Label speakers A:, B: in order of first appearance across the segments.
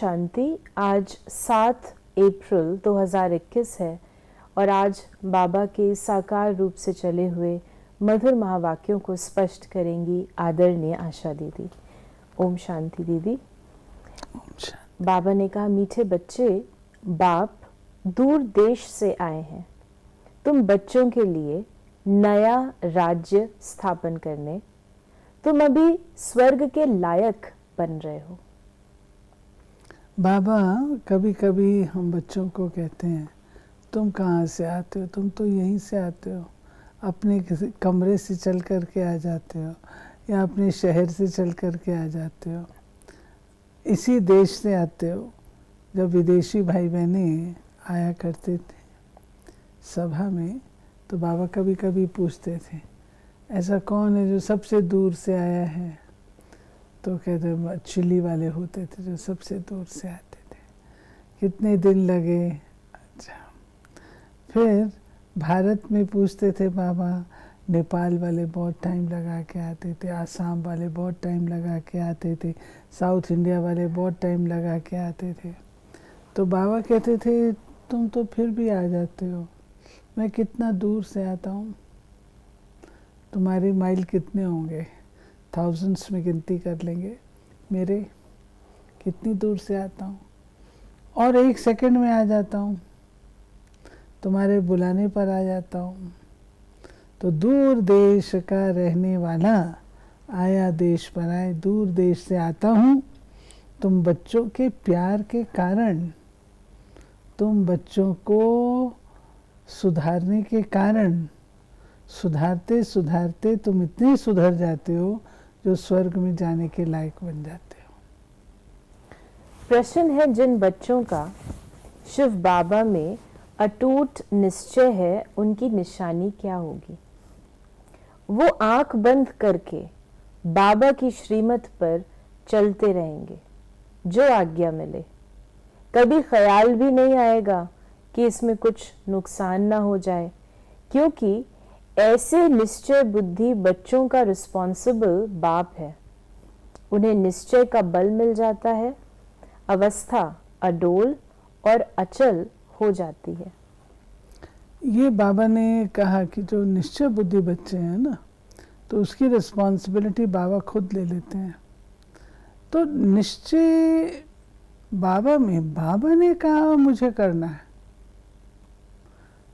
A: शांति। आज 7 अप्रैल 2021 है और आज बाबा के साकार रूप से चले हुए मधुर महावाक्यों को स्पष्ट करेंगी आदरणीय आशा दीदी। ओम शांति दीदी। बाबा ने कहा, मीठे बच्चे, बाप दूर देश से आए हैं तुम बच्चों के लिए नया राज्य स्थापन करने। तुम अभी स्वर्ग के लायक बन रहे हो।
B: बाबा कभी कभी हम बच्चों को कहते हैं, तुम कहाँ से आते हो? तुम तो यहीं से आते हो, अपने किसी कमरे से चल कर के आ जाते हो या अपने शहर से चल कर के आ जाते हो, इसी देश से आते हो। जब विदेशी भाई बहने आया करते थे सभा में, तो बाबा कभी कभी पूछते थे, ऐसा कौन है जो सबसे दूर से आया है? तो कहते चिली वाले होते थे जो सबसे दूर से आते थे। कितने दिन लगे? अच्छा। फिर भारत में पूछते थे बाबा, नेपाल वाले बहुत टाइम लगा के आते थे, आसाम वाले बहुत टाइम लगा के आते थे, साउथ इंडिया वाले बहुत टाइम लगा के आते थे। तो बाबा कहते थे, तुम तो फिर भी आ जाते हो, मैं कितना दूर से आता हूँ। तुम्हारे माइल कितने होंगे? थाउजेंड्स में गिनती कर लेंगे मेरे, कितनी दूर से आता हूँ और 1 सेकंड में आ जाता हूँ, तुम्हारे बुलाने पर आ जाता हूँ। तो दूर देश का रहने वाला आया देश पर आए, दूर देश से आता हूँ। तुम बच्चों के प्यार के कारण, तुम बच्चों को सुधारने के कारण, सुधारते सुधारते तुम इतने सुधर जाते हो जो स्वर्ग में जाने के लायक बन जाते हो।
A: प्रश्न है, जिन बच्चों का शिव बाबा में अटूट निश्चय है, उनकी निशानी क्या होगी? वो आंख बंद करके बाबा की श्रीमत पर चलते रहेंगे, जो आज्ञा मिले। कभी ख्याल भी नहीं आएगा कि इसमें कुछ नुकसान ना हो जाए, क्योंकि ऐसे निश्चय बुद्धि बच्चों का रिस्पॉन्सिबल बाप है। उन्हें निश्चय का बल मिल जाता है, अवस्था अडोल और अचल हो जाती है।
B: ये बाबा ने कहा कि जो निश्चय बुद्धि बच्चे हैं ना, तो उसकी रिस्पॉन्सिबिलिटी बाबा खुद ले लेते हैं। तो निश्चय बाबा में, बाबा ने कहा मुझे करना है,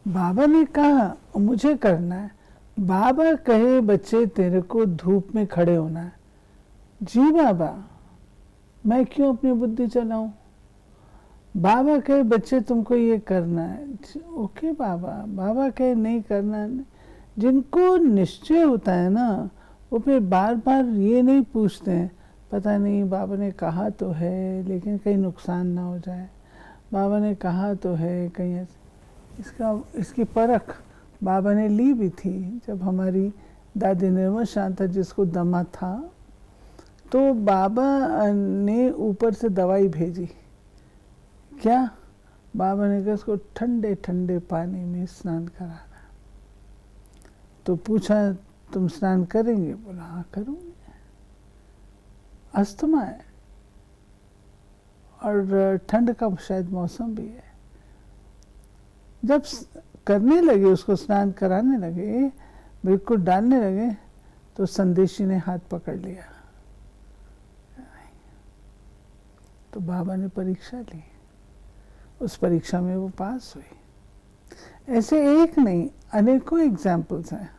B: बाबा ने कहा मुझे करना है। बाबा कहे बच्चे तेरे को धूप में खड़े होना है, जी बाबा मैं क्यों अपनी बुद्धि चलाऊं? बाबा कहे बच्चे तुमको ये करना है, ओके बाबा। बाबा कहे नहीं करना है। जिनको निश्चय होता है ना, वो फिर बार बार ये नहीं पूछते हैं, पता नहीं बाबा ने कहा तो है लेकिन कहीं नुकसान ना हो जाए, बाबा ने कहा तो है कहीं। इसकी परख बाबा ने ली भी थी। जब हमारी दादी निर्मल शांता जिसको दमा था, तो बाबा ने ऊपर से दवाई भेजी। क्या? बाबा ने कहा उसको ठंडे ठंडे पानी में स्नान कराना। तो पूछा तुम स्नान करेंगे? बोला हाँ करूँगी। अस्थमा है और ठंड का शायद मौसम भी है। जब करने लगे, उसको स्नान कराने लगे, बिल्कुल डालने लगे, तो संदेशी ने हाथ पकड़ लिया। तो बाबा ने परीक्षा ली, उस परीक्षा में वो पास हुई। ऐसे एक नहीं, अनेकों एग्जाम्पल्स हैं।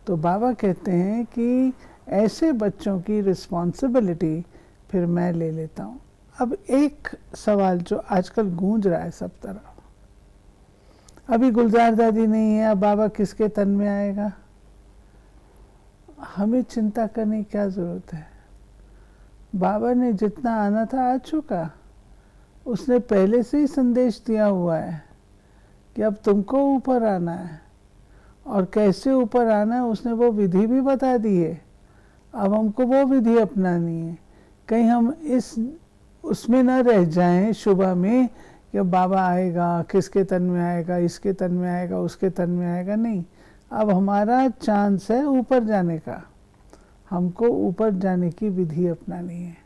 B: तो बाबा कहते हैं कि ऐसे बच्चों की रिस्पॉन्सिबिलिटी फिर मैं ले लेता हूँ। अब एक सवाल जो आजकल गूंज रहा है सब तरफ, अभी गुलजार दादी नहीं है, अब बाबा किसके तन में आएगा? हमें चिंता करने की क्या जरूरत है? बाबा ने जितना आना था आ चुका। उसने पहले से ही संदेश दिया हुआ है कि अब तुमको ऊपर आना है, और कैसे ऊपर आना है उसने वो विधि भी बता दी है। अब हमको वो विधि अपनानी है, कहीं हम इस उसमें ना रह जाएं शुभा में कि बाबा आएगा, किसके तन में आएगा, इसके तन में आएगा, उसके तन में आएगा। नहीं, अब हमारा चांस है ऊपर जाने का। हमको ऊपर जाने की विधि अपनानी है।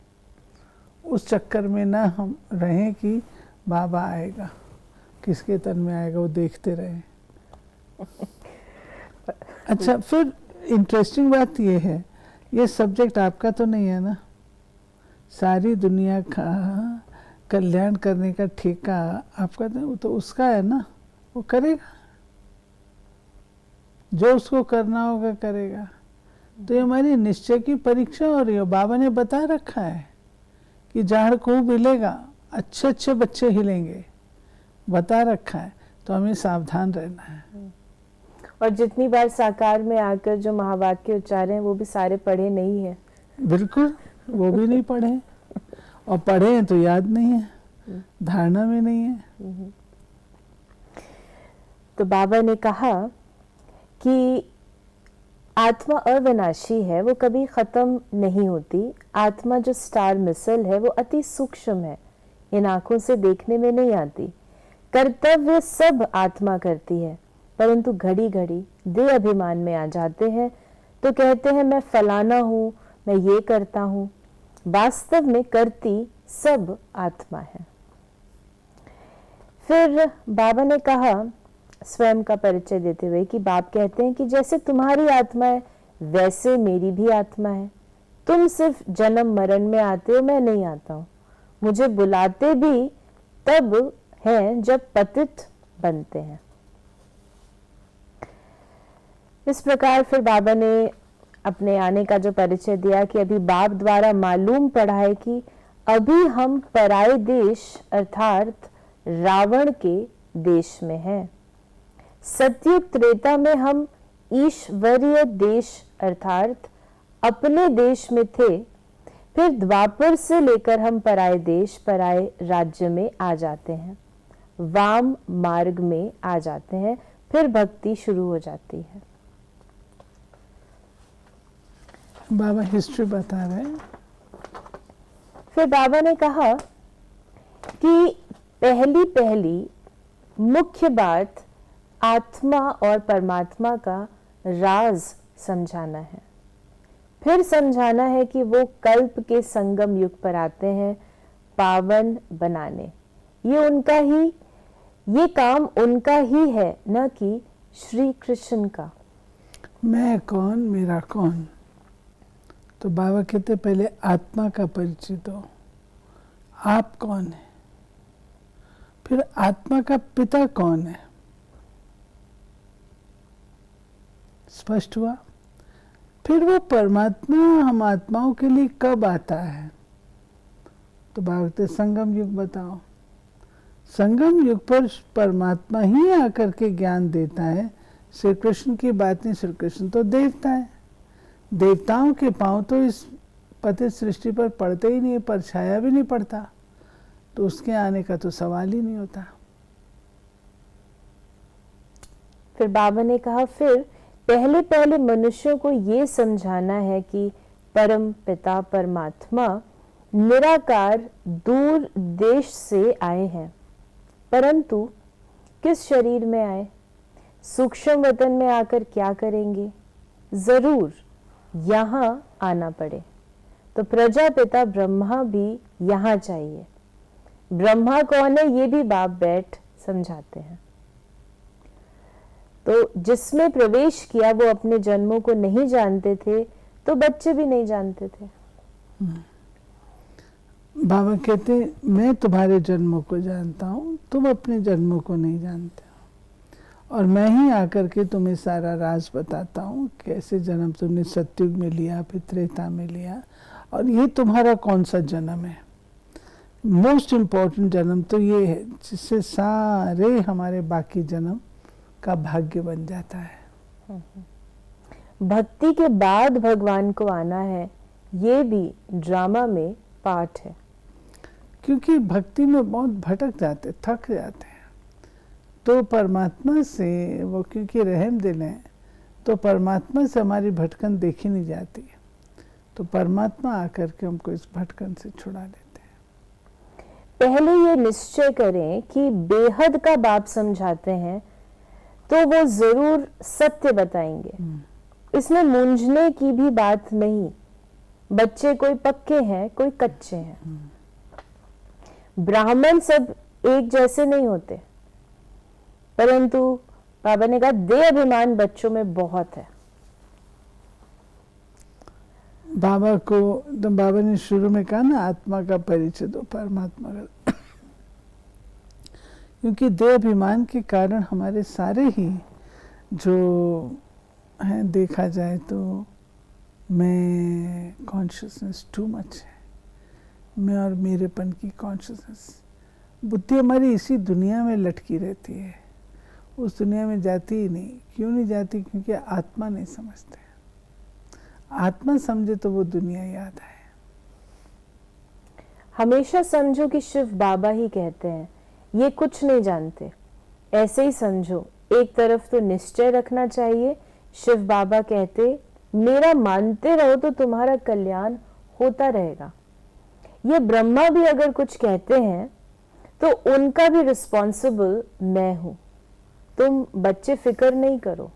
B: उस चक्कर में ना हम रहें कि बाबा आएगा, किसके तन में आएगा, वो देखते रहें। अच्छा, फिर इंटरेस्टिंग बात ये है, ये सब्जेक्ट आपका तो नहीं है ना, सारी दुनिया का कल्याण करने का ठेका आपका तो उसका है ना, वो करेगा जो उसको करना होगा करेगा। तो ये हमारी निश्चय की परीक्षा हो रही है। बाबा ने बता रखा है कि झाड़ खूब हिलेगा, अच्छे अच्छे बच्चे हिलेंगे, बता रखा है, तो हमें सावधान रहना है।
A: और जितनी बार साकार में आकर जो महावाक्य उच्चारे हैं वो भी सारे पढ़े नहीं है।
B: बिल्कुल, वो भी नहीं पढ़े, और पढ़े हैं तो याद नहीं है, धारणा में नहीं है।
A: तो बाबा ने कहा कि आत्मा अविनाशी है, वो कभी खत्म नहीं होती। आत्मा जो स्टार मिसल है वो अति सूक्ष्म है, इन आंखों से देखने में नहीं आती। कर्तव्य सब आत्मा करती है, परंतु घड़ी घड़ी देह अभिमान में आ जाते हैं तो कहते हैं मैं फलाना हूं, मैं ये करता हूं। वास्तव में करती सब आत्मा है। फिर बाबा ने कहा स्वयं का परिचय देते हुए कि बाप कहते हैं कि जैसे तुम्हारी आत्मा है वैसे मेरी भी आत्मा है। तुम सिर्फ जन्म मरण में आते हो, मैं नहीं आता हूं। मुझे बुलाते भी तब हैं जब पतित बनते हैं। इस प्रकार फिर बाबा ने अपने आने का जो परिचय दिया कि अभी बाप द्वारा मालूम पड़ा है कि अभी हम पराये देश अर्थात रावण के देश में हैं। सतयुग त्रेता में हम ईश्वरीय देश अर्थात अपने देश में थे। फिर द्वापर से लेकर हम पराये देश पराये राज्य में आ जाते हैं, वाम मार्ग में आ जाते हैं, फिर भक्ति शुरू हो जाती है।
B: बाबा हिस्ट्री बता रहे हैं।
A: फिर बाबा ने कहा कि पहली मुख्य बात आत्मा और परमात्मा का राज समझाना है। फिर समझाना है कि वो कल्प के संगम युग पर आते हैं पावन बनाने। ये काम उनका ही है, न कि श्री कृष्ण का।
B: मैं कौन, मेरा कौन। तो बाबा कहते पहले आत्मा का परिचय दो, आप कौन है। फिर आत्मा का पिता कौन है, स्पष्ट हुआ। फिर वो परमात्मा हम आत्माओं के लिए कब आता है, तो बाबा कहते संगम युग बताओ। संगम युग पर परमात्मा ही आकर के ज्ञान देता है। श्री कृष्ण की बात नहीं, श्री कृष्ण तो देवता है, देवताओं के पांव तो इस पतित सृष्टि पर पड़ते ही नहीं, परछाया भी नहीं पड़ता, तो उसके आने का तो सवाल ही नहीं होता।
A: फिर बाबा ने कहा फिर पहले मनुष्यों को ये समझाना है कि परम पिता परमात्मा निराकार दूर देश से आए हैं, परंतु किस शरीर में आए, सूक्ष्म वतन में आकर क्या करेंगे, जरूर यहाँ आना पड़े। तो प्रजापिता ब्रह्मा भी यहाँ चाहिए। ब्रह्मा कौन है ये भी बाप बैठ समझाते हैं। तो जिसमें प्रवेश किया वो अपने जन्मों को नहीं जानते थे, तो बच्चे भी नहीं जानते थे।
B: बाबा कहते मैं तुम्हारे जन्मों को जानता हूँ, तुम अपने जन्मों को नहीं जानते हो, और मैं ही आकर के तुम्हें सारा राज बताता हूँ, कैसे जन्म तुमने सतयुग में लिया, फिर त्रेता में लिया, और ये तुम्हारा कौन सा जन्म है। मोस्ट इम्पोर्टेंट जन्म तो ये है जिससे सारे हमारे बाकी जन्म का भाग्य बन जाता है।
A: भक्ति के बाद भगवान को आना है, ये भी ड्रामा में पार्ट है।
B: क्योंकि भक्ति में बहुत भटक जाते, थक जाते हैं, तो परमात्मा से वो क्योंकि रहम दिल है, तो परमात्मा से हमारी भटकन देखी नहीं जाती, तो परमात्मा आकर के हमको इस भटकन से छुड़ा लेते हैं।
A: पहले ये निश्चय करें कि बेहद का बाप समझाते हैं तो वो जरूर सत्य बताएंगे, इसमें मूंझने की भी बात नहीं। बच्चे कोई पक्के हैं कोई कच्चे हैं, ब्राह्मण सब एक जैसे नहीं होते, परंतु बाबा ने कहा देह अभिमान बच्चों में बहुत है।
B: बाबा को तो बाबा ने शुरू में कहा ना, आत्मा का परिचय दो परमात्मा का। क्योंकि देह अभिमान के कारण हमारे सारे ही जो हैं, देखा जाए तो मैं कॉन्शियसनेस टू मच है, मैं और मेरेपन की कॉन्शियसनेस। बुद्धि हमारी इसी दुनिया में लटकी रहती है, उस दुनिया में जाती ही नहीं। क्यों नहीं जाती? क्योंकि आत्मा नहीं समझते। आत्मा समझे तो वो दुनिया याद आए।
A: हमेशा समझो कि शिव बाबा ही कहते हैं, ये कुछ नहीं जानते, ऐसे ही समझो। एक तरफ तो निश्चय रखना चाहिए, शिव बाबा कहते मेरा मानते रहो तो तुम्हारा कल्याण होता रहेगा। ये ब्रह्मा भी अगर कुछ कहते हैं तो उनका भी रिस्पॉन्सिबल मैं हूं। तुम बच्चे फिक्र नहीं करो।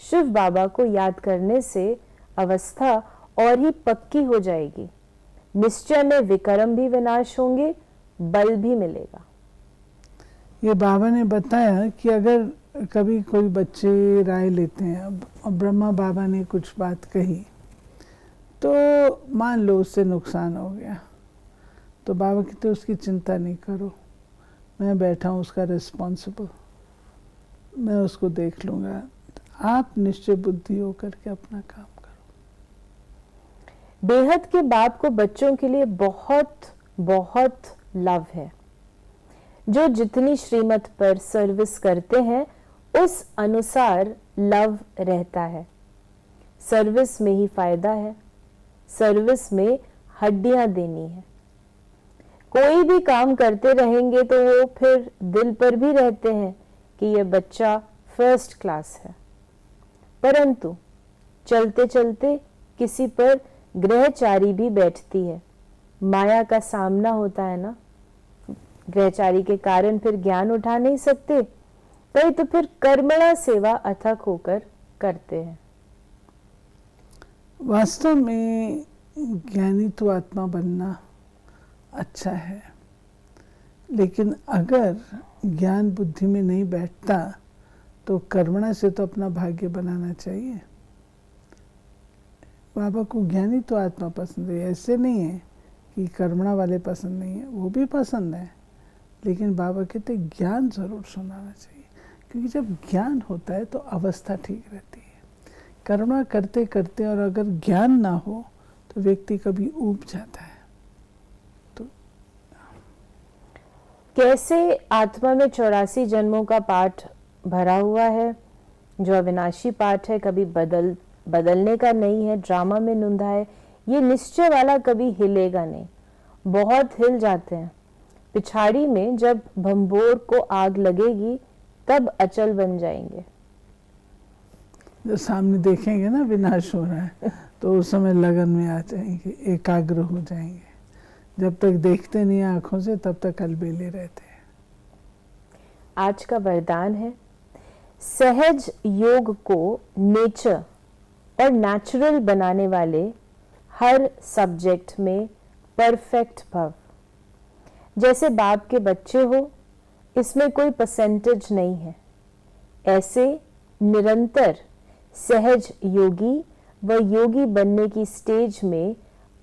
A: शिव बाबा को याद करने से अवस्था और ही पक्की हो जाएगी। निश्चय में विक्रम भी विनाश होंगे, बल भी मिलेगा।
B: ये बाबा ने बताया कि अगर कभी कोई बच्चे राय लेते हैं, अब ब्रह्मा बाबा ने कुछ बात कही तो मान लो उससे नुकसान हो गया, तो बाबा कहते उसकी चिंता नहीं करो, मैं बैठा हूँ उसका रिस्पॉन्सिबल, मैं उसको देख लूँगा। आप निश्चय बुद्धि होकर के अपना काम करो।
A: बेहद के बाप को बच्चों के लिए बहुत बहुत लव है। जो जितनी श्रीमत पर सर्विस करते हैं उस अनुसार लव रहता है। सर्विस में ही फायदा है, सर्विस में हड्डियां देनी है। कोई भी काम करते रहेंगे तो वो फिर दिल पर भी रहते हैं कि ये बच्चा फर्स्ट क्लास है, परंतु चलते चलते किसी पर ग्रहचारी भी बैठती है। माया का सामना होता है ना, ग्रहचारी के कारण फिर ज्ञान उठा नहीं सकते, कई तो फिर कर्मणा सेवा अथक होकर करते हैं।
B: वास्तव में ज्ञानी तो आत्मा बनना अच्छा है, लेकिन अगर ज्ञान बुद्धि में नहीं बैठता तो कर्मणा से तो अपना भाग्य बनाना चाहिए। बाबा को ज्ञानी तो आत्मा पसंद है, ऐसे नहीं है कि कर्मणा वाले पसंद नहीं है, वो भी पसंद है, लेकिन बाबा कहते ज्ञान जरूर सुनाना चाहिए। क्योंकि जब ज्ञान होता है तो अवस्था ठीक रहती है। कर्मणा करते करते और अगर ज्ञान ना हो तो व्यक्ति कभी ऊब जाता है। तो
A: कैसे आत्मा में 84 जन्मों का पाठ भरा हुआ है, जो अविनाशी पाठ है, कभी बदलने का नहीं है, ड्रामा में नुंधा है। ये निश्चय वाला कभी हिलेगा नहीं। बहुत हिल जाते हैं। पिछाड़ी में जब भंबोर को आग लगेगी तब अचल बन जाएंगे।
B: जब सामने देखेंगे ना विनाश हो रहा है तो उस समय लगन में आ जाएंगे, एकाग्र हो जाएंगे। जब तक देखते नहीं आंखों से तब तक अलबेले रहते हैं।
A: आज का वरदान है, सहज योग को नेचर और नेचुरल बनाने वाले हर सब्जेक्ट में परफेक्ट भव। जैसे बाप के बच्चे हो, इसमें कोई परसेंटेज नहीं है। ऐसे निरंतर सहज योगी व योगी बनने की स्टेज में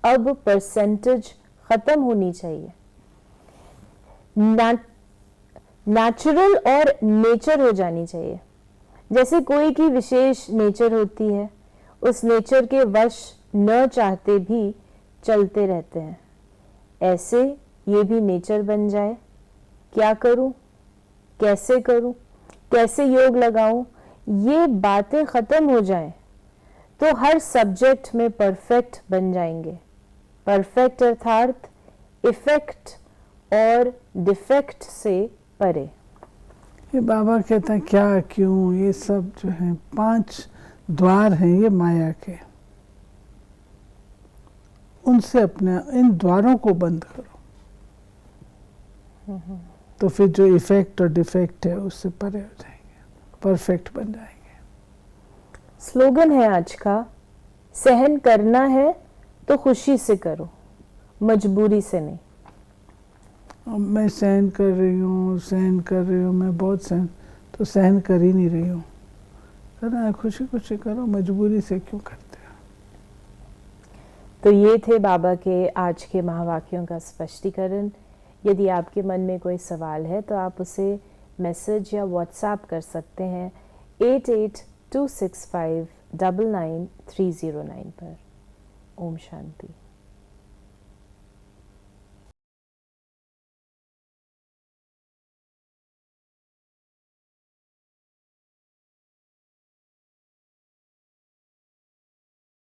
A: अब परसेंटेज खत्म होनी चाहिए। नेचुरल और नेचर हो जानी चाहिए। जैसे कोई की विशेष नेचर होती है, उस नेचर के वश न चाहते भी चलते रहते हैं। ऐसे ये भी नेचर बन जाए। क्या करूं, कैसे करूं, कैसे योग लगाऊं, ये बातें खत्म हो जाएं तो हर सब्जेक्ट में परफेक्ट बन जाएंगे। परफेक्ट अर्थात इफेक्ट और डिफेक्ट से परे।
B: ये बाबा कहता है क्या क्यों, ये सब जो है 5 द्वार हैं ये माया के, उनसे अपने इन द्वारों को बंद करो तो फिर जो इफेक्ट और डिफेक्ट है उससे परे हो जाएंगे, परफेक्ट बन जाएंगे।
A: स्लोगन है आज का, सहन करना है तो खुशी से करो, मजबूरी से नहीं।
B: मैं सहन कर रही हूँ, सहन कर रही हूँ, मैं बहुत सहन, तो सहन कर ही नहीं रही हूँ। करना है खुशी खुशी करो, मजबूरी से क्यों करते हो।
A: तो ये थे बाबा के आज के महावाक्यों का स्पष्टीकरण। यदि आपके मन में कोई सवाल है तो आप उसे मैसेज या व्हाट्सएप कर सकते हैं 8826599309 पर। ओम शांति।